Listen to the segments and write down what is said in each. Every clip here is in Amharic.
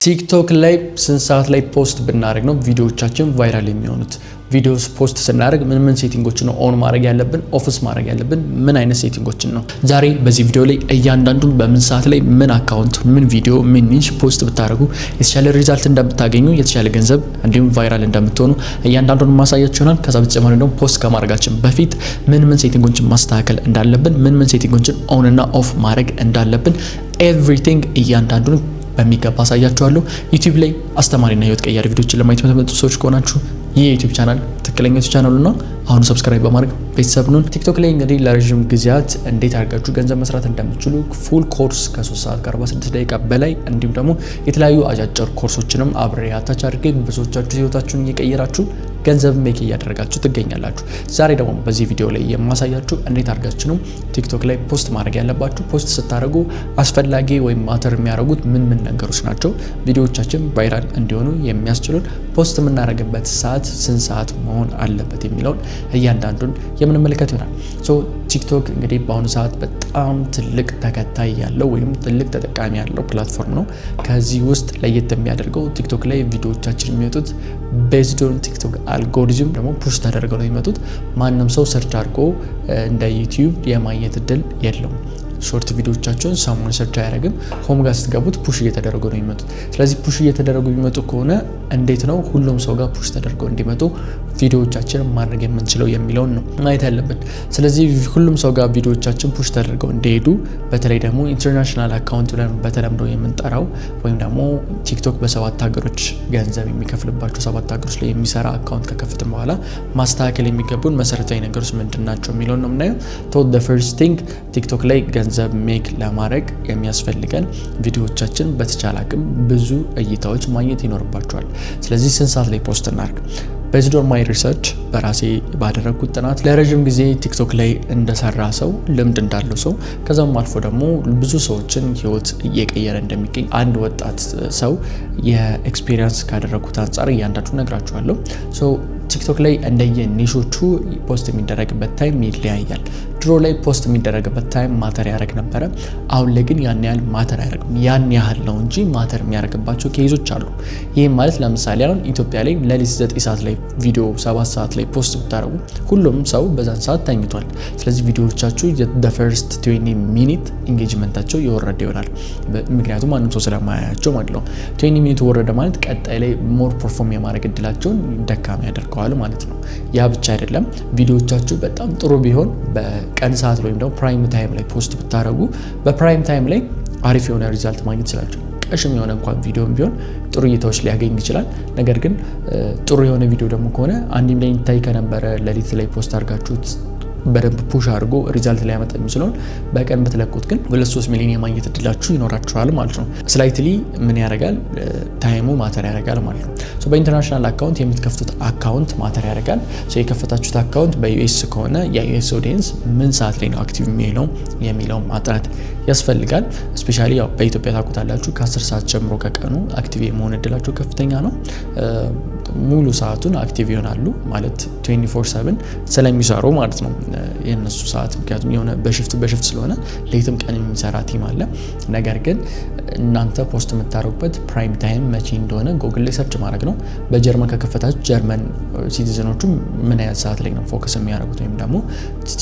ቲክቶክ ላይ ስንት ሰዓት ላይ ፖስት ብናደርግ ነው ቪዲዮዎቻችን ቫይራል የሚሆኑት? ቪዲዮስ ፖስት ስናደርግ ምን ሴቲንጎችን ነው ኦን ማድረግ ያለብን፣ ኦፍስ ማድረግ ያለብን ምን አይነት ሴቲንጎችን ነው? ዛሬ በዚህ ቪዲዮ ላይ እያንዳንዱን በምን ሰዓት ላይ ምን አካውንት፣ ምን ቪዲዮ፣ ምን ኒሽ ፖስት ብታደርጉ የተሻለ ሪዛልት እንደምታገኙ፣ የተሻለ ገንዘብ እንዲሁም ቫይራል እንደምትሆኑ እያንዳንዱን ማሳያችሁ ይሆናል። ከዛ በተጨማሪ ደግሞ ፖስት ከማድረጋችን በፊት ምን ሴቲንጎችን ማስተካከል እንዳለብን፣ ምን ሴቲንጎችን ኦን እና ኦፍ ማድረግ እንዳለብን ኤቭሪቲንግ እያንዳንዱን በሚገባ አሳያችኋለሁ። ዩቲዩብ ላይ አስተማሪና ህይወት ቀያሪ ቪዲዮዎችን ለማየት የምትመጡ ሰዎች ከሆናችሁ ይህ የዩቲዩብ ቻናል ትክክለኛ ዩቲዩብ ቻናል ነው። አሁን ሰብስክራይብ በማድረግ ቤተሰብ ነን። ቲክቶክ ላይ እንግዲህ ለረጅም ጊዜያት እንዴት አድርጋችሁ ገንዘብ መስራት እንደምትችሉ ፉል ኮርስ ከ3 ሰዓት ከ46 ደቂቃ በላይ እንዲሁም ደግሞ የተለያዩ አጫጭር ኮርሶችንም አብሬ አታች አድርጌ ብዙዎቻችሁ ህይወታችሁን እየቀየራችሁ ገንዘብ ሜክ እያደረጋችሁ ትገኛላችሁ። ዛሬ ደግሞ በዚህ ቪዲዮ ላይ የማሳያችሁ እንዴት አድርጋችሁ ነው ቲክቶክ ላይ ፖስት ማድረግ ያለባችሁ። ፖስት ስታደርጉ አስፈላጊ ወይም ማተር የሚያደርጉት ምን ነገሮች ናቸው? ቪዲዮዎቻችን ቫይራል እንዲሆኑ የሚያስችሉን ፖስት የምናደርግበት ሰዓት ስንት ሰዓት መሆን አለበት የሚለውን እያንዳንዱን የምንመለከት ይሆናል። ቲክቶክ እንግዲህ በአሁኑ ሰዓት በጣም ትልቅ ተከታይ ያለው ወይም ትልቅ ተጠቃሚ ያለው ፕላትፎርም ነው። ከዚህ ውስጥ ለየት የሚያደርገው ቲክቶክ ላይ ቪዲዮዎቻችን የሚወጡት ቤዝድ ኦን ቲክቶክ አልጎሪዝም ደግሞ ፑሽ ተደርገው ነው የሚመጡት። ማንም ሰው ሰርች አድርጎ እንደ ዩቲዩብ የማግኘት እድል የለውም። ሾርት ቪዲዮዎቻቸውን ሰሞኑን ሰርች አያደርግም። ሆም ጋር ስትገቡት ፑሽ እየተደረጉ ነው የሚመጡት። ስለዚህ ፑሽ እየተደረጉ የሚመጡ ከሆነ እንዴት ነው ሁሉም ሰው ጋር ፑሽ ተደርገው እንዲመጡ ቪዲዮዎቻችንን ማድረግ የምንችለው የሚለውን ነው ማየት ያለብን። ስለዚህ ሁሉም ሰው ጋር ቪዲዮዎቻችን ፑሽ ተደርገው እንዲሄዱ በተለይ ደግሞ ኢንተርናሽናል አካውንት ብለን በተለምዶ የምንጠራው ወይም ደግሞ ቲክቶክ በ7 ሀገሮች ገንዘብ የሚከፍልባቸው 7 ሀገሮች ላይ የሚሰራ አካውንት ከከፍትን በኋላ ማስተካከል የሚገቡን መሰረታዊ ነገሮች ምንድናቸው የሚለውን ነው የምናየው። the first thing ቲክቶክ ላይ ገንዘብ ሜክ ለማድረግ የሚያስፈልገን ቪዲዮዎቻችን በተቻለ አቅም ብዙ እይታዎች ማግኘት ይኖርባቸዋል። ስለዚህ ስንት ሰዓት ላይ ፖስት እናድርግ? ቤዝድ ኦን ማይ ሪሰርች በራሴ ባደረግኩት ጥናት ለረጅም ጊዜ ቲክቶክ ላይ እንደሰራ ሰው ልምድ እንዳለው ሰው ከዛም አልፎ ደግሞ ብዙ ሰዎችን ህይወት እየቀየረ እንደሚገኝ አንድ ወጣት ሰው የኤክስፒሪየንስ ካደረግኩት አንጻር እያንዳንዱ ነግራችኋለሁ። ቲክቶክ ላይ እንደየ ኒሾቹ ፖስት የሚደረግበት ታይም ይለያያል። ድሮ ላይ ፖስት የሚደረግበት ታይም ማተር ያደርግ ነበረ። አሁን ላይ ግን ያን ያህል ማተር አያደርግም። ያን ያህል ነው እንጂ ማተር የሚያደርግባቸው ኬዞች አሉ። ይህም ማለት ለምሳሌ አሁን ኢትዮጵያ ላይ ለሊት 9 ሰዓት ላይ ቪዲዮ 7 ሰዓት ላይ ፖስት ብታደርጉ ሁሉም ሰው በዛን ሰዓት ተኝቷል። ስለዚህ ቪዲዮዎቻችሁ the first 20 ሚኒት ኢንጌጅመንታቸው የወረደ ይሆናል። ምክንያቱም ማንም ሰው ስለማያያቸው ማለት ነው። 20 ሚኒት ወረደ ማለት ቀጣይ ላይ ሞር ፐርፎርም የማድረግ እድላቸውን ደካማ ያደርገዋል ማለት ነው። ያ ብቻ አይደለም። ቪዲዮዎቻችሁ በጣም ጥሩ ቢሆን በቀን ሰዓት ወይም ደግሞ ፕራይም ታይም ላይ ፖስት ብታደርጉ በፕራይም ታይም ላይ አሪፍ የሆነ ሪዛልት ማግኘት ይችላል። ቀሽም የሆነ እንኳን ቪዲዮም ቢሆን ጥሩ እይታዎች ሊያገኝ ይችላል። ነገር ግን ጥሩ የሆነ ቪዲዮ ደግሞ ከሆነ አንድ ሚሊዮን ይታይ ከነበረ ለሊት ላይ ፖስት አድርጋችሁት በደንብ ፑሽ አድርጎ ሪዛልት ላይ ያመጣ የሚችለውን በቀን ብትለቁት ግን 2-3 ሚሊዮን የማግኘት እድላችሁ ይኖራችኋል ማለት ነው። ስላይትሊ ምን ያደርጋል? ታይሙ ማተር ያደርጋል ማለት ነው። በኢንተርናሽናል አካውንት የምትከፍቱት አካውንት ማተር ያደርጋል። የከፈታችሁት አካውንት በዩኤስ ከሆነ የዩኤስ ኦዲየንስ ምን ሰዓት ላይ ነው አክቲቭ የሚለው ማጥራት ያስፈልጋል። ስፔሻሊ ያው በኢትዮጵያ ታውቁታላችሁ ከ10 ሰዓት ጀምሮ ከቀኑ አክቲቭ የመሆን እድላቸው ከፍተኛ ነው። ሙሉ ሰዓቱን አክቲቭ ይሆናሉ ማለት 24/7 ስለሚሰሩ ማለት ነው የነሱ ሰዓት። ምክንያቱም የሆነ በሽፍት ስለሆነ ሌትም ቀን የሚሰራ ቲም አለ። ነገር ግን እናንተ ፖስት የምታደርጉበት ፕራይም ታይም መቼ እንደሆነ ጎግል ላይ ሰርች ማድረግ ነው። በጀርመን ከከፈታችሁ ጀርመን ሲቲዝኖቹ ምን አይነት ሰዓት ላይ ነው ፎከስ የሚያደርጉት ወይም ደግሞ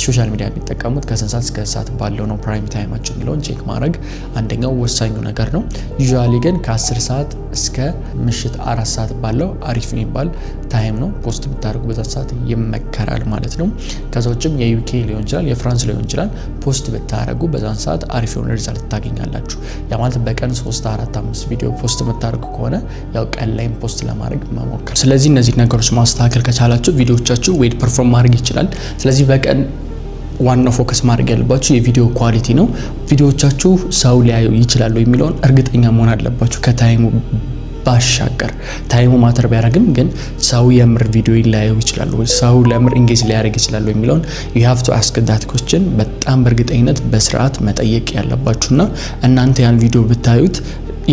ሶሻል ሚዲያ የሚጠቀሙት ከስንት ሰዓት እስከ ሰዓት ባለው ነው ፕራይም ታይማቸው የሚለውን ቼክ ማድረግ አንደኛው ወሳኙ ነገር ነው። ዩዥዋሊ ግን ከ10 ሰዓት እስከ ምሽት 4 ሰዓት ባለው አሪፍ የሚባል ታይም ነው ፖስት ብታደርጉ በዛን ሰዓት ይመከራል ማለት ነው። ከዛ ውጭም የዩኬ ሊሆን ይችላል የፍራንስ ሊሆን ይችላል ፖስት ብታደርጉ በዛን ሰዓት አሪፍ የሆነ ሪዛልት ታገኛላችሁ። ያ ማለት በቀን 3፣ 4፣ 5 ቪዲዮ ፖስት የምታደርጉ ከሆነ ያው ቀን ላይም ፖስት ለማድረግ መሞከር። ስለዚህ እነዚህ ነገሮች ማስተካከል ከቻላችሁ ቪዲዮዎቻችሁ ዌል ፐርፎርም ማድረግ ይችላል። ስለዚህ በቀን ዋናው ፎከስ ማድረግ ያለባችሁ የቪዲዮ ኳሊቲ ነው። ቪዲዮዎቻችሁ ሰው ሊያዩ ይችላሉ የሚለውን እርግጠኛ መሆን አለባችሁ። ከታይሙ ባሻገር ታይሙ ማተር ቢያደርግም ግን ሰው የምር ቪዲዮ ሊያዩ ይችላሉ ወይ ሰው ለምር ኢንጌጅ ሊያደርግ ይችላል የሚለውን you have to ask that question በጣም በእርግጠኝነት በስርዓት መጠየቅ ያለባችሁና እናንተ ያን ቪዲዮ ብታዩት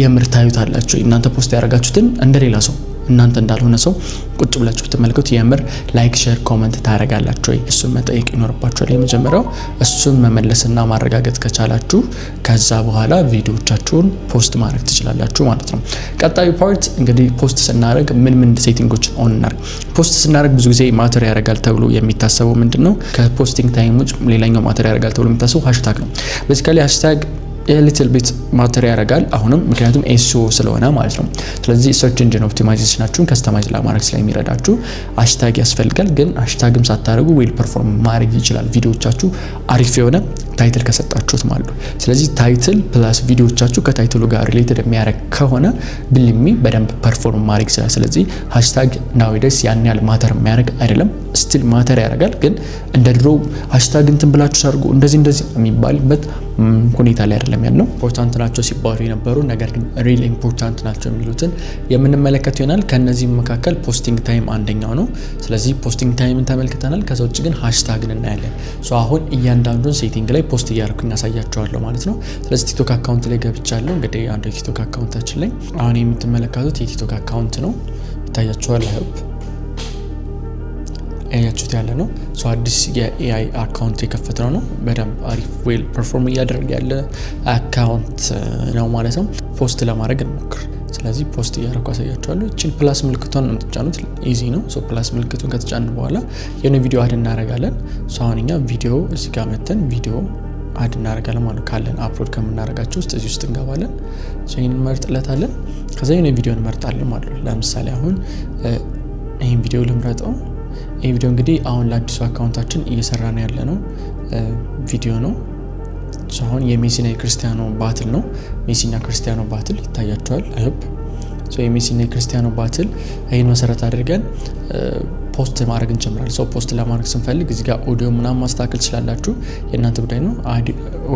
የምር ታዩታላችሁ። እናንተ ፖስት ያደረጋችሁትን እንደሌላ ሰው እናንተ እንዳልሆነ ሰው ቁጭ ብላችሁ ብትመለከቱ የምር ላይክ ሼር ኮሜንት ታረጋላችሁ ወይ? እሱን መጠየቅ ይኖርባችኋል። የመጀመሪያው እሱን መመለስና ማረጋገጥ ከቻላችሁ ከዛ በኋላ ቪዲዮዎቻችሁን ፖስት ማድረግ ትችላላችሁ ማለት ነው። ቀጣዩ ፓርት እንግዲህ ፖስት ስናደርግ ምን ሴቲንጎችን ኦን እናደርግ። ፖስት ስናደርግ ብዙ ጊዜ ማተር ያደርጋል ተብሎ የሚታሰበው ምንድነው? ከፖስቲንግ ታይም ውጭ ሌላኛው ማተር ያደርጋል ተብሎ የሚታሰበው ሃሽታግ ነው። ቤዚካሊ ሃሽታግ ሊትል ቢት ማተር ያደርጋል አሁንም፣ ምክንያቱም ኤስኢኦ ስለሆነ ማለት ነው። ስለዚህ ሰርች ኢንጂን ኦፕቲማይዜሽናችሁን ከስተማይዝ ለማድረግ ስለሚረዳችሁ ሃሽታግ ያስፈልጋል። ግን ሃሽታግም ሳታደርጉ ዌል ፐርፎርም ማድረግ ይችላል ቪዲዮዎቻችሁ አሪፍ የሆነ ታይትል ከሰጣችሁት ማለት ነው። ስለዚህ ታይትል ፕላስ ቪዲዮዎቻችሁ ከታይትሉ ጋር ሪሌትድ የሚያደርግ ከሆነ ብልሚ በደንብ ፐርፎርም ማድረግ ይችላል። ስለዚህ ሃሽታግ ናዊዴስ ያን ያህል ማተር የሚያደርግ አይደለም። ስቲል ማተር ያደርጋል፣ ግን እንደ ድሮ ሃሽታግ እንትን ብላችሁ ሰርጉ እንደዚህ የሚባልበት ሁኔታ ላይ አይደለም ያለው። ኢምፖርታንት ናቸው ሲባሉ የነበሩ ነገር ግን ሪል ኢምፖርታንት ናቸው የሚሉትን የምንመለከት ይሆናል። ከነዚህ መካከል ፖስቲንግ ታይም አንደኛው ነው። ስለዚህ ፖስቲንግ ታይምን ተመልክተናል። ከዛ ውጭ ግን ሃሽታግን እናያለን። አሁን እያንዳንዱን ሴቲንግ ላይ ፖስት እያደረኩኝ ያሳያቸዋለሁ ማለት ነው። ስለዚህ ቲክቶክ አካውንት ላይ ገብቻለሁ። እንግዲህ አንዱ የቲክቶክ አካውንታችን ላይ አሁን የምትመለከቱት የቲክቶክ አካውንት ነው። ይታያችኋል። አይሆፕ ያያችሁት ያለ ነው። አዲስ የኤአይ አካውንት የከፈተው ነው። በደንብ አሪፍ ዌል ፐርፎርም እያደረገ ያለ አካውንት ነው ማለት ነው። ፖስት ለማድረግ እንሞክር። ስለዚህ ፖስት እያደረኩ አሳያችኋለሁ። እቺን ፕላስ ምልክቷን የምትጫኑት ኢዚ ነው። ፕላስ ምልክቱን ከተጫን በኋላ የሆነ ቪዲዮ አድ እናደርጋለን። አሁን እኛ ቪዲዮ እዚህ ጋር መተን ቪዲዮ አድ እናደርጋለን ማለት ካለን አፕሎድ ከምናደርጋቸው ውስጥ እዚህ ውስጥ እንገባለን። ይሄን እንመርጥለታለን። ከዛ የሆነ ቪዲዮ እንመርጣለን ማለት ነው። ለምሳሌ አሁን ይሄን ቪዲዮ ልምረጠው። ይሄ ቪዲዮ እንግዲህ አሁን ለአዲሱ አካውንታችን እየሰራን ያለ ነው ቪዲዮ ነው። አሁን የሜሲና የክርስቲያኖ ባትል ነው። ሜሲና ክርስቲያኖ ባትል ይታያቸዋል። አይሆፕ የሜሲና የክርስቲያኖ ባትል ይህን መሰረት አድርገን ፖስት ማድረግ እንጀምራለን። ፖስት ለማድረግ ስንፈልግ እዚህ ጋር ኦዲዮ ምናምን ማስተካከል ትችላላችሁ፣ የእናንተ ጉዳይ ነው።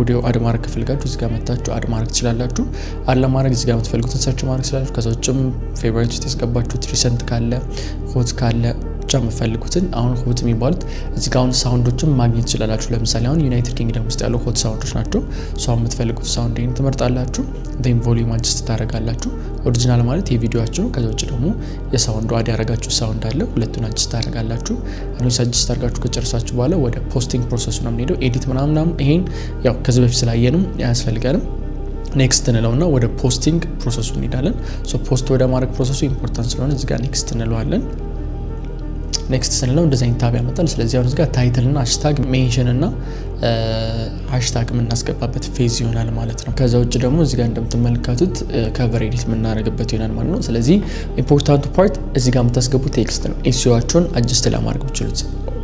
ኦዲዮ አድ ማድረግ ከፈልጋችሁ እዚህ ጋር መታችሁ አድ ማድረግ ትችላላችሁ። አድ ለማድረግ እዚህ ጋር የምትፈልጉትን ሰርች ማድረግ ትችላላችሁ። ከዛ ውጭም ፌቨራይት ውስጥ ያስገባችሁት ሪሰንት ካለ ሆት ካለ ብቻ የምትፈልጉትን አሁን ሆት የሚባሉት እዚህ ጋር አሁን ሳውንዶችን ማግኘት ትችላላችሁ። ለምሳሌ አሁን ዩናይትድ ኪንግደም ውስጥ ያለው ሆት ሳውንዶች ናቸው። የምትፈልጉት ሳውንድ ይሄን ትመርጣላችሁ። ዴን ቮሊዩም አጅስት ታደርጋላችሁ። ኦሪጂናል ማለት የቪዲዮአችሁ ነው። ከዛ ውጭ ደግሞ የሳውንዱ አድ ያደረጋችሁ ሳውንድ አለ። ሁለቱን አጅስት ታደርጋላችሁ። እነዚህ አጅስት አድርጋችሁ ከጨረሳችሁ በኋላ ወደ ፖስቲንግ ፕሮሰሱ ነው የምንሄደው። ኤዲት ምናምን ይሄን ያው ከዚህ በፊት ስላየንም ያስፈልጋልም። ኔክስት እንለውና ወደ ፖስቲንግ ፕሮሰሱ እንሄዳለን። ፖስት ወደ ማድረግ ፕሮሰሱ ኢምፖርታንት ስለሆነ እዚህ ጋር ኔክስት እንለዋለን። ኔክስት ስንለው እንደዚህ አይነት ታብ ያመጣል። ስለዚህ አሁን እዚህ ጋር ታይትል እና ሃሽታግ ሜንሽን እና ሃሽታግ የምናስገባበት ፌዝ ይሆናል ማለት ነው። ከዛ ውጭ ደግሞ እዚህ ጋር እንደምትመለከቱት ከቨር ኤዲት የምናደርግበት ይሆናል ማለት ነው። ስለዚህ ኢምፖርታንቱ ፓርት እዚህ ጋር የምታስገቡት ቴክስት ነው። ኤስኢኦአችሁን አጅስት ለማድረግ ብችሉት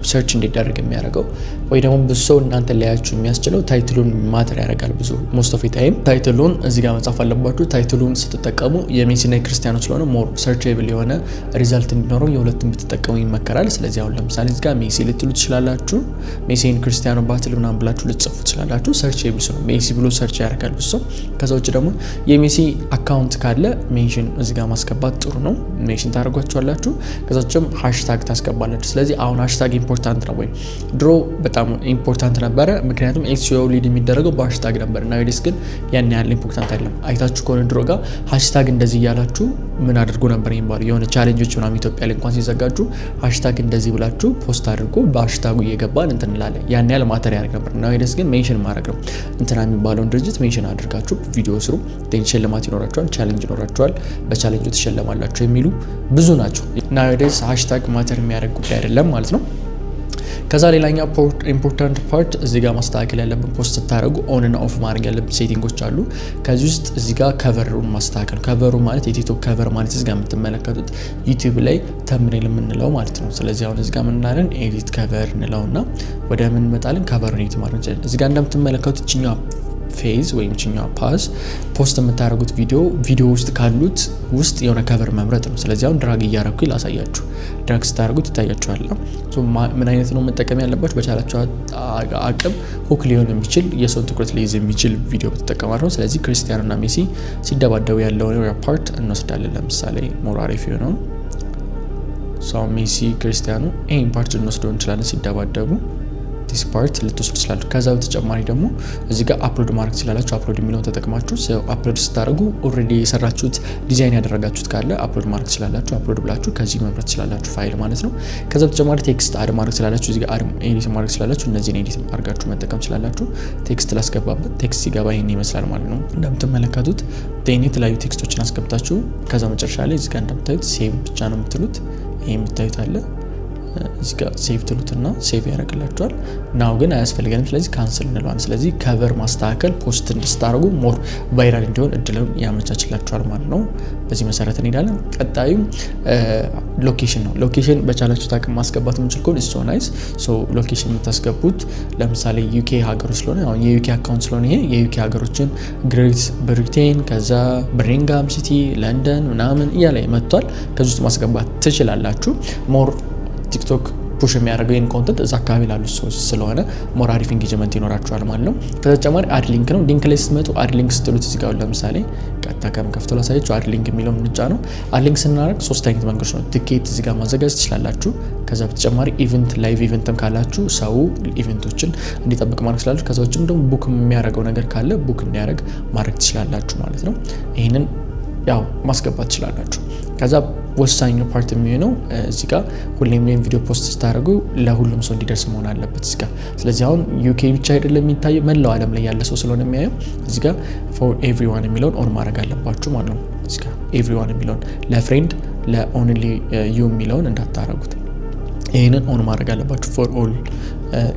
ሰርች እንዲደረግ የሚያደርገው ወይ ደግሞ ብዙ ሰው እናንተ ሊያያችሁ የሚያስችለው ታይትሉን ማተር ያደርጋል። ብዙ ሞስት ኦፍ ታይም ታይትሉን እዚህ ጋር መጻፍ አለባችሁ። ታይትሉን ስትጠቀሙ የሜሲና የክርስቲያኖ ስለሆነ ሞር ሰርችብል የሆነ ሪዛልት እንዲኖረው የሁለቱም ብትጠቀሙ ይመከራል። ስለዚህ አሁን ለምሳሌ እዚህ ጋር ሜሲ ልትሉ ትችላላችሁ። ሜሲን ክርስቲያኖ ባትል ምናምን ብላችሁ ልትጽፉ ትችላላችሁ። ሰርችብል ስለሆነ ሜሲ ብሎ ሰርች ያደርጋል ብዙ ሰው። ከዛ ውጭ ደግሞ የሜሲ አካውንት ካለ ሜንሽን እዚህ ጋር ማስገባት ጥሩ ነው። ሜንሽን ታደርጓቸዋላችሁ። ከዛ ውጭም ሃሽታግ ታስገባላችሁ። ስለዚህ አሁን ሃሽታግ ኢምፖርታንት ነው ወይ? ድሮ በጣም ኢምፖርታንት ነበረ፣ ምክንያቱም ኤስኢኦ ሊድ የሚደረገው በሃሽታግ ነበር። ናዊዴስ ግን ያን ያህል ኢምፖርታንት አይደለም። አይታችሁ ከሆነ ድሮ ጋር ሃሽታግ እንደዚህ እያላችሁ ምን አድርጎ ነበር የሚባለው የሆነ ቻሌንጆች ምናምን ኢትዮጵያ ላይ እንኳን ሲዘጋጁ ሃሽታግ እንደዚህ ብላችሁ ፖስት አድርጎ በሃሽታጉ እየገባን እንትን እንላለን። ያን ያህል ማተር ያደርግ ነበር። ናዊዴስ ግን ሜንሽን ማድረግ ነው። እንትና የሚባለውን ድርጅት ሜንሽን አድርጋችሁ ቪዲዮ ስሩ፣ ሽልማት ይኖራችኋል፣ ቻሌንጅ ይኖራችኋል፣ በቻሌንጁ ትሸለማላችሁ የሚሉ ብዙ ናቸው። ናዊዴስ ሃሽታግ ማተር የሚያደርግ ጉዳይ አይደለም ማለት ነው። ከዛ ሌላኛው ኢምፖርታንት ፓርት እዚህ ጋር ማስተካከል ያለብን ፖስት ስታደርጉ ኦን እና ኦፍ ማድረግ ያለብን ሴቲንጎች አሉ። ከዚህ ውስጥ እዚህ ጋር ከቨሩን ማስተካከል። ከቨሩ ማለት የቲክቶክ ከቨር ማለት እዚህ ጋር የምትመለከቱት ዩቲዩብ ላይ ተምኔል የምንለው ማለት ነው። ስለዚህ አሁን እዚህ ጋር የምናለን ኤዲት ከቨር እንለውና ወደ ምን እንመጣለን? ከቨሩን ኤዲት ማድረግ እንችላለን። እዚህ ጋር እንደምትመለከቱት እችኛዋ ፌዝ ወይም ችኛዋ ፓስ ፖስት የምታደርጉት ቪዲዮ ውስጥ ካሉት ውስጥ የሆነ ከቨር መምረጥ ነው። ስለዚህ አሁን ድራግ እያረኩ ላሳያችሁ። ድራግ ስታደርጉት ይታያችኋል። ምን አይነት ነው መጠቀም ያለባችሁ? በቻላችሁ አቅም ሁክ ሊሆን የሚችል የሰውን ትኩረት ሊይዝ የሚችል ቪዲዮ ብትጠቀሙ ነው። ስለዚህ ክርስቲያኖና ሜሲ ሲደባደቡ ያለውን ፓርት እንወስዳለን። ለምሳሌ ሞር አሪፍ የሆነውን ሜሲ ክርስቲያኖ ይህን ፓርት እንወስደው እንችላለን ሲደባደቡ ዲስ ፓርት ልትወስዱ ትችላላችሁ። ከዛ በተጨማሪ ደግሞ እዚህ ጋር አፕሎድ ማድረግ ትችላላችሁ። አፕሎድ የሚለውን ተጠቅማችሁ አፕሎድ ስታደርጉ ኦልሬዲ የሰራችሁት ዲዛይን ያደረጋችሁት ካለ አፕሎድ ማድረግ ትችላላችሁ። አፕሎድ ብላችሁ ከዚህ መምረጥ ትችላላችሁ ፋይል ማለት ነው። ከዛ በተጨማሪ ቴክስት አድ ማድረግ ትችላላችሁ። እዚህ ጋር አድ ኤዲት ማድረግ ትችላላችሁ። እነዚህን ኤዲት አድርጋችሁ መጠቀም ትችላላችሁ። ቴክስት ላስገባበት ቴክስት ሲገባ ይሄን ይመስላል ማለት ነው። እንደምትመለከቱት የተለያዩ ቴክስቶችን አስገብታችሁ ከዛ መጨረሻ ላይ እዚህ ጋር እንደምታዩት ሴቭ ብቻ ነው የምትሉት። ይሄ የምታዩት አለ እዚህ ጋር ሴቭ ትሉትና ሴቭ ያደርግላችኋል። ናው ግን አያስፈልገንም፣ ስለዚህ ካንስል እንለዋለን። ስለዚህ ከቨር ማስተካከል ፖስት እንድታደርጉ ሞር ቫይራል እንዲሆን እድሉን ያመቻችላችኋል ማለት ነው። በዚህ መሰረት እንሄዳለን። ቀጣዩ ሎኬሽን ነው። ሎኬሽን በቻላችሁ ታቅም ማስገባት የምችል ከሆነ እሱ ናይስ። ሶ ሎኬሽን የምታስገቡት ለምሳሌ ዩኬ ሀገሮች ስለሆነ አሁን የዩኬ አካውንት ስለሆነ ይሄ የዩኬ ሀገሮችን ግሬት ብሪቴን፣ ከዛ ብሪንጋም ሲቲ፣ ለንደን ምናምን እያለ መጥቷል። ከዚህ ውስጥ ማስገባት ትችላላችሁ። ሞር ቲክቶክ ፑሽ የሚያደርገው ይህን ኮንተንት እዛ አካባቢ ላሉ ሰዎች ስለሆነ ሞር አሪፍ ኢንጌጅመንት ይኖራችኋል ማለት ነው። ከተጨማሪ አድ ሊንክ ነው። ሊንክ ላይ ስትመጡ አድ ሊንክ ስትሉት እዚህ ጋር ለምሳሌ ቀጥታ ከፍቶ ላሳያችሁ። አድ ሊንክ የሚለውን እንጫ ነው። አድ ሊንክ ስናደርግ 3 አይነት መንገዶች ነው። ቲኬት እዚህ ጋር ማዘጋጀት ትችላላችሁ። ከዛ በተጨማሪ ኢቨንት ላይቭ ኢቨንትም ካላችሁ ሰው ኢቨንቶችን እንዲጠብቅ ማድረግ ትችላላችሁ። ከዛ ውጭም ደግሞ ቡክ የሚያደርገው ነገር ካለ ቡክ እንዲያደርግ ማድረግ ትችላላችሁ ማለት ነው። ይህንን ያው ማስገባት ትችላላችሁ። ከዛ ወሳኙ ፓርት የሚሆነው እዚህ ጋር ሁሌም ቪዲዮ ፖስት ስታደርጉ ለሁሉም ሰው እንዲደርስ መሆን አለበት እዚህ ጋር። ስለዚህ አሁን ዩኬ ብቻ አይደለም የሚታየው መላው ዓለም ላይ ያለ ሰው ስለሆነ የሚያየው እዚህ ጋር ፎር ኤቭሪዋን የሚለውን ኦን ማድረግ አለባችሁ ማለት ነው። እዚህ ጋር ኤቭሪዋን የሚለውን ለፍሬንድ ለኦንሊ ዩ የሚለውን እንዳታረጉት፣ ይህንን ኦን ማድረግ አለባችሁ ፎር ኦል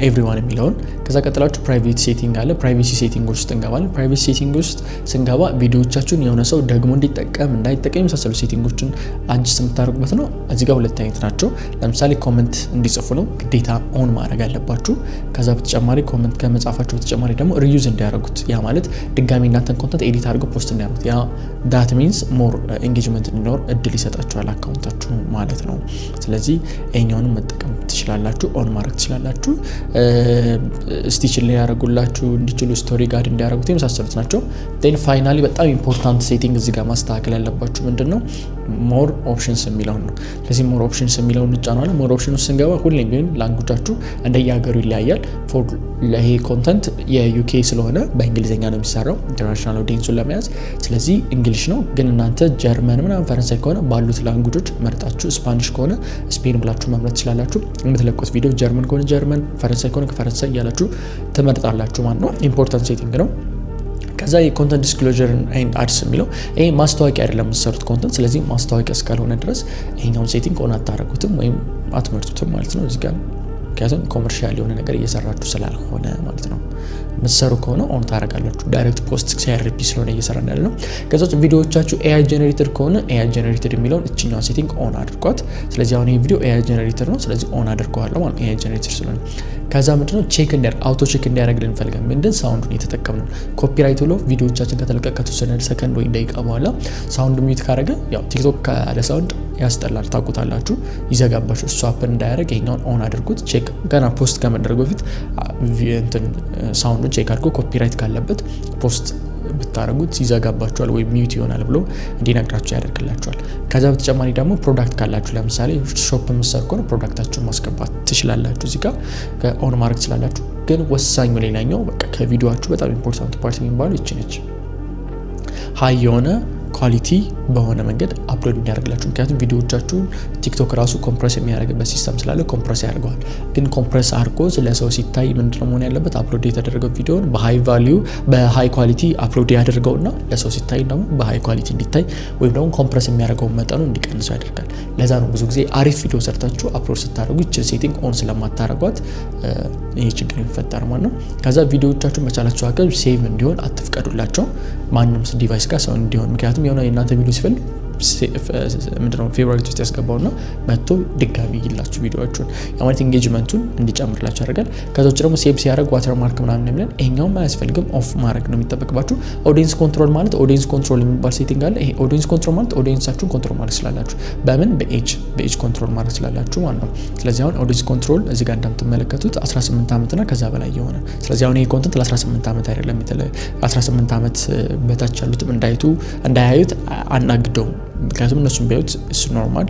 ኤቭሪዋን የሚለውን። ከዛ ቀጥላችሁ ፕራይቬት ሴቲንግ አለ። ፕራይቬሲ ሴቲንግ ውስጥ እንገባለን። ፕራይቬሲ ሴቲንግ ውስጥ ስንገባ ቪዲዮዎቻችሁን የሆነ ሰው ደግሞ እንዲጠቀም እንዳይጠቀም የመሳሰሉ ሴቲንጎችን አጅስት የምታደርጉበት ነው። እዚህ ጋር 2 አይነት ናቸው። ለምሳሌ ኮመንት እንዲጽፉ ነው ግዴታ ኦን ማድረግ አለባችሁ። ከዛ በተጨማሪ ኮመንት ከመጻፋችሁ በተጨማሪ ደግሞ ሪዩዝ እንዲያደርጉት፣ ያ ማለት ድጋሚ እናንተን ኮንተንት ኤዲት አድርገው ፖስት እንዲያደርጉት፣ ያ ዳት ሚንስ ሞር ኢንጌጅመንት እንዲኖር እድል ይሰጣችኋል አካውንታችሁ ማለት ነው። ስለዚህ ይሄኛውንም መጠቀም ትችላላችሁ፣ ኦን ማድረግ ትችላላችሁ። ስቲች ላይ ያደርጉላችሁ እንዲችሉ ስቶሪ ጋር እንዲያደርጉት የመሳሰሉት ናቸው። ዴን ፋይናሊ በጣም ኢምፖርታንት ሴቲንግ እዚህ ጋር ማስተካከል ያለባችሁ ምንድነው ሞር ኦፕሽንስ የሚለውን ነው። ስለዚህ ሞር ኦፕሽንስ የሚለውን እንጫናለን። ሞር ኦፕሽንስ ስንገባ ሁሌም ቢሆን ላንጉጃችሁ እንደየሀገሩ ይለያያል። ፎር ለይሄ ኮንተንት የዩኬ ስለሆነ በእንግሊዝኛ ነው የሚሰራው ኢንተርናሽናል ኦዲየንሱን ለመያዝ። ስለዚህ እንግሊሽ ነው። ግን እናንተ ጀርመን ምናምን ፈረንሳይ ከሆነ ባሉት ላንጉጆች መርጣችሁ፣ ስፓኒሽ ከሆነ ስፔን ብላችሁ መምረጥ ትችላላችሁ። የምትለቁት ቪዲዮ ጀርመን ከሆነ ጀርመን፣ ፈረንሳይ ከሆነ ከፈረንሳይ እያላችሁ ትመርጣላችሁ ማለት ነው። ኢምፖርታንት ሴቲንግ ነው። ከዛ የኮንተንት ዲስክሎዥር ኤንድ አድስ የሚለው ይሄ ማስታወቂያ አይደለም የምትሰሩት ኮንተንት። ስለዚህ ማስታወቂያ እስካልሆነ ድረስ ይሄኛውን ሴቲንግ ኦን አታረጉትም ወይም አትመርጡትም ማለት ነው እዚህ ጋር። ምክንያቱም ኮመርሻል የሆነ ነገር እየሰራችሁ ስላልሆነ ማለት ነው። ምትሰሩ ከሆነ ኦን ታደርጋላችሁ። ዳይሬክት ፖስት ሲአርፒ ስለሆነ እየሰራን ያለ ነው። ከዛ ውጭ ቪዲዮዎቻችሁ ኤአይ ጀነሬተድ ከሆነ ኤአይ ጀነሬተድ የሚለውን እችኛውን ሴቲንግ ኦን አድርጓት። ስለዚህ አሁን ይሄ ቪዲዮ ኤአይ ጀነሬተድ ነው። ስለዚህ ኦን አድርገዋለሁ ማለት ኤአይ ጀነሬተድ ስለሆነ። ከዛ ምንድነው ቼክ እንዲያደርግ አውቶ ቼክ እንዲያደርግልን እንፈልጋለን። ምንድን ሳውንዱን እየተጠቀምን ነው። ኮፒራይት ብሎ ቪዲዮዎቻችን ከተለቀቀ ከተወሰነ ሰከንድ ወይ ደቂቃ በኋላ ሳውንድ ሚዩት ካደረገ ያው ቲክቶክ ካለ ሳውንድ ያስጠላል፣ ታውቁታላችሁ፣ ይዘጋባችሁ። እሱ አፕን እንዳያደርግ ይሄኛውን ኦን አድርጉት። ቼክ ገና ፖስት ከመደረጉ በፊት እንትን ሳውንዱን ቼክ አድርጎ ኮፒራይት ካለበት ፖስት ብታረጉት ይዘጋባችኋል ወይም ሚዩት ይሆናል ብሎ እንዲነግራችሁ ያደርግላችኋል። ከዛ በተጨማሪ ደግሞ ፕሮዳክት ካላችሁ ለምሳሌ ሾፕ የምትሰሩ ከሆነ ፕሮዳክታችሁን ማስገባት ትችላላችሁ። እዚህ ጋር ኦን ማድረግ ትችላላችሁ። ግን ወሳኙ ሌላኛው በቃ ከቪዲዮአችሁ በጣም ኢምፖርታንት ፓርት የሚባለው ይቺ ነች። ሃይ የሆነ ኳሊቲ በሆነ መንገድ አፕሎድ እንዲያደርግላችሁ። ምክንያቱም ቪዲዮዎቻችሁን ቲክቶክ ራሱ ኮምፕረስ የሚያደርግበት ሲስተም ስላለ ኮምፕረስ ያደርገዋል። ግን ኮምፕረስ አድርጎ ለሰው ሲታይ ምንድነው መሆን ያለበት? አፕሎድ የተደረገው ቪዲዮን በሃይ ቫልዩ በሃይ ኳሊቲ አፕሎድ ያደርገውና ለሰው ሲታይ ደግሞ በሃይ ኳሊቲ እንዲታይ ወይም ደግሞ ኮምፕረስ የሚያደርገው መጠኑ እንዲቀንሰው ያደርጋል። ለዛ ነው ብዙ ጊዜ አሪፍ ቪዲዮ ሰርታችሁ አፕሎድ ስታደርጉ ይችን ሴቲንግ ኦን ስለማታደርጓት ይሄ ችግር የሚፈጠር ማለት ነው። ከዛ ቪዲዮዎቻችሁን በቻላችሁ አቅም ሴቭ እንዲሆን አትፍቀዱላቸው ማንም ዲቫይስ ጋር ሰው እንዲሆን። ምክንያቱም የሆነ የእናንተ ቪዲዮ ሲፈልግ ምንድነው ፌቨራይት ውስጥ ያስገባውና መጥቶ ድጋሚ ይላችሁ ቪዲዮዎቹን ማለት ኢንጌጅመንቱን እንዲጨምርላችሁ ያደርጋል። ከዛ ውጭ ደግሞ ሴቭ ሲያደርግ ዋተርማርክ ምናምን የሚለን ይሄኛው አያስፈልግም፣ ኦፍ ማድረግ ነው የሚጠበቅባችሁ። ኦዲየንስ ኮንትሮል ማለት ኦዲየንስ ኮንትሮል የሚባል ሴቲንግ አለ። ይሄ ኦዲየንስ ኮንትሮል ማለት ኦዲየንሳችሁን ኮንትሮል ማለት ስላላችሁ በምን በኤጅ ኮንትሮል ማለት ስላላችሁ ማለት ነው። ስለዚህ አሁን ኦዲየንስ ኮንትሮል እዚህ ጋር እንደምትመለከቱት 18 ዓመትና ከዛ በላይ የሆነ ስለዚህ አሁን ይሄ ኮንተንት ለ18 ዓመት አይደለም። 18 ዓመት በታች ያሉትም እንዳያዩት አናግደውም ምክንያቱም እነሱም ቢያዩት እሱ ኖርማል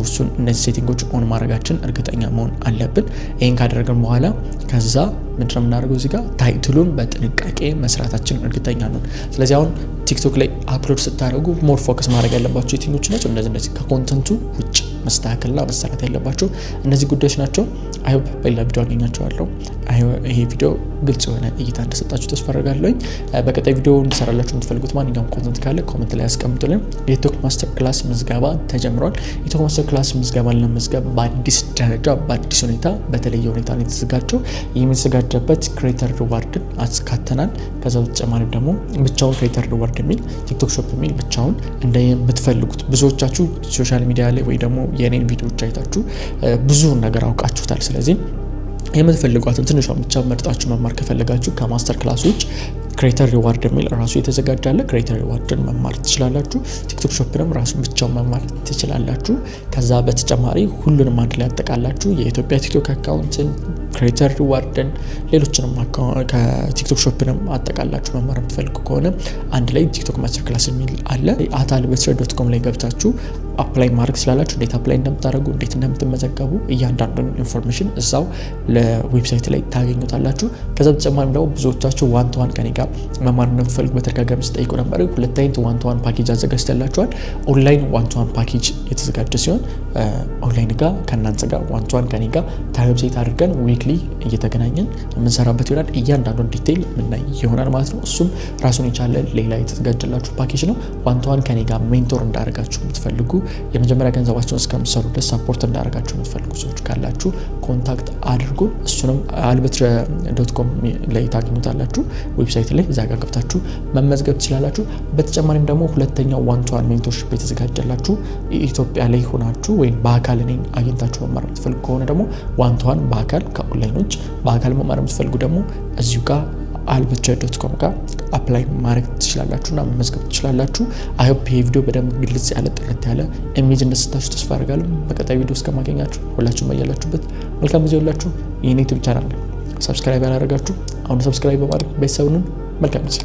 እሱን እነዚህ ሴቲንጎች ኦን ማድረጋችን እርግጠኛ መሆን አለብን። ይሄን ካደረግን በኋላ ከዛ ምንድነው የምናደርገው እዚህ ጋር ታይትሉን በጥንቃቄ መስራታችን እርግጠኛ ነን። ስለዚህ አሁን ቲክቶክ ላይ አፕሎድ ስታደርጉ ሞር ፎከስ ማድረግ ያለባቸው የትኞቹ ናቸው? እነዚህ ከኮንተንቱ ውጭ መስተካከልና መሰራት ያለባቸው እነዚህ ጉዳዮች ናቸው። አይ ሆፕ በሌላ ቪዲዮ አገኛቸዋለሁ። ይሄ ቪዲዮ ግልጽ የሆነ እይታ እንደሰጣችሁ ተስፋ አደርጋለሁ። በቀጣይ ቪዲዮ እንድሰራላችሁ የምትፈልጉት ማንኛውም ኮንተንት ካለ ኮሜንት ላይ አስቀምጡልን። የቲክቶክ ማስተር ክላስ ምዝገባ ተጀምሯል። የቲክቶክ ማስተር ክላስ ምዝገባን ለመዝገብ በአዲስ ደረጃ በአዲስ ሁኔታ በተለየ ሁኔታ ነው የተዘጋጀው። የሚዘጋጀበት ክሬተር ሪዋርድን አስካተናል። ከዛ በተጨማሪ ደግሞ ብቻውን ክሬተር ሪዋርድ የሚል ቲክቶክ ሾፕ የሚል ብቻውን እንደምትፈልጉት ብዙዎቻችሁ ሶሻል ሚዲያ ላይ ወይ ደግሞ የኔን ቪዲዮዎች አይታችሁ ብዙ ነገር አውቃችሁታል። ስለዚህ የምትፈልጓትን ትንሿን ብቻ መርጣችሁ መማር ከፈለጋችሁ ከማስተር ክላሶች ክሬተር ሪዋርድ የሚል ራሱ የተዘጋጀ አለ። ክሬተር ሪዋርድን መማር ትችላላችሁ። ቲክቶክ ሾፕንም ራሱን ብቻውን መማር ትችላላችሁ። ከዛ በተጨማሪ ሁሉንም አንድ ላይ ያጠቃላችሁ የኢትዮጵያ ቲክቶክ አካውንትን፣ ክሬተር ሪዋርድን፣ ሌሎችንም ከቲክቶክ ሾፕንም አጠቃላችሁ መማር የምትፈልጉ ከሆነ አንድ ላይ ቲክቶክ ማስተር ክላስ የሚል አለ። atalbetre.com ላይ ገብታችሁ አፕላይ ማድረግ ስላላችሁ እንዴት አፕላይ እንደምታደርጉ እንዴት እንደምትመዘገቡ እያንዳንዱን ኢንፎርሜሽን እዛው ለዌብሳይት ላይ ታገኙታላችሁ። ከዛ በተጨማሪ ደግሞ ብዙዎቻችሁ ዋን ቱ ዋን ከኔ ጋር መማር እንደምትፈልጉ በተደጋጋሚ ስጠይቁ ነበር። ሁለት አይነት ዋን ቱ ዋን ፓኬጅ አዘጋጅተላችኋል። ኦንላይን ዋን ቱ ዋን ፓኬጅ የተዘጋጀ ሲሆን ኦንላይን ጋር ከእናንተ ጋር ዋን ቱ ዋን ከኔ ጋር ታይምሴት አድርገን ዊክሊ እየተገናኘን የምንሰራበት ይሆናል። እያንዳንዱን ዲቴይል የምናይ ይሆናል ማለት ነው። እሱም ራሱን የቻለ ሌላ የተዘጋጀላችሁ ፓኬጅ ነው። ዋን ቱ ዋን ከኔ ጋር ሜንቶር እንዳደርጋችሁ የምትፈልጉ የመጀመሪያ ገንዘባችሁን እስከምትሰሩ ድረስ ሰፖርት እንዳደርጋችሁ የምትፈልጉ ሰዎች ካላችሁ ኮንታክት አድርጉ። እሱንም albetre.com ላይ ታገኙታላችሁ ዌብሳይት ላይ እዛ ጋር ገብታችሁ መመዝገብ ትችላላችሁ። በተጨማሪም ደግሞ ሁለተኛው ዋን ቱ ዋን ሜንቶርሺፕ የተዘጋጀላችሁ ኢትዮጵያ ላይ ሆናችሁ ወይም በአካል እኔን አግኝታችሁ መማር የምትፈልጉ ከሆነ ደግሞ ዋን ቱ ዋን በአካል ከኦንላይኖች በአካል መማር የምትፈልጉ ደግሞ እዚሁ ጋር albetre.com ጋር አፕላይ ማድረግ ትችላላችሁና መመዝገብ ትችላላችሁ። አይ ሆፕ ይሄ ቪዲዮ በደንብ ግልጽ ያለ ጥርት ያለ ኢሜጅ እንደሰጣችሁ ተስፋ አደርጋለሁ። በቀጣይ ቪዲዮ እስከማገኛችሁ ሁላችሁም በያላችሁበት መልካም ጊዜ ሁላችሁ። ይሄን ዩቲዩብ ቻናል ሰብስክራይብ ያላደረጋችሁ አሁን ሰብስክራይብ በማድረግ ቤተሰቡን መልካም ጊዜ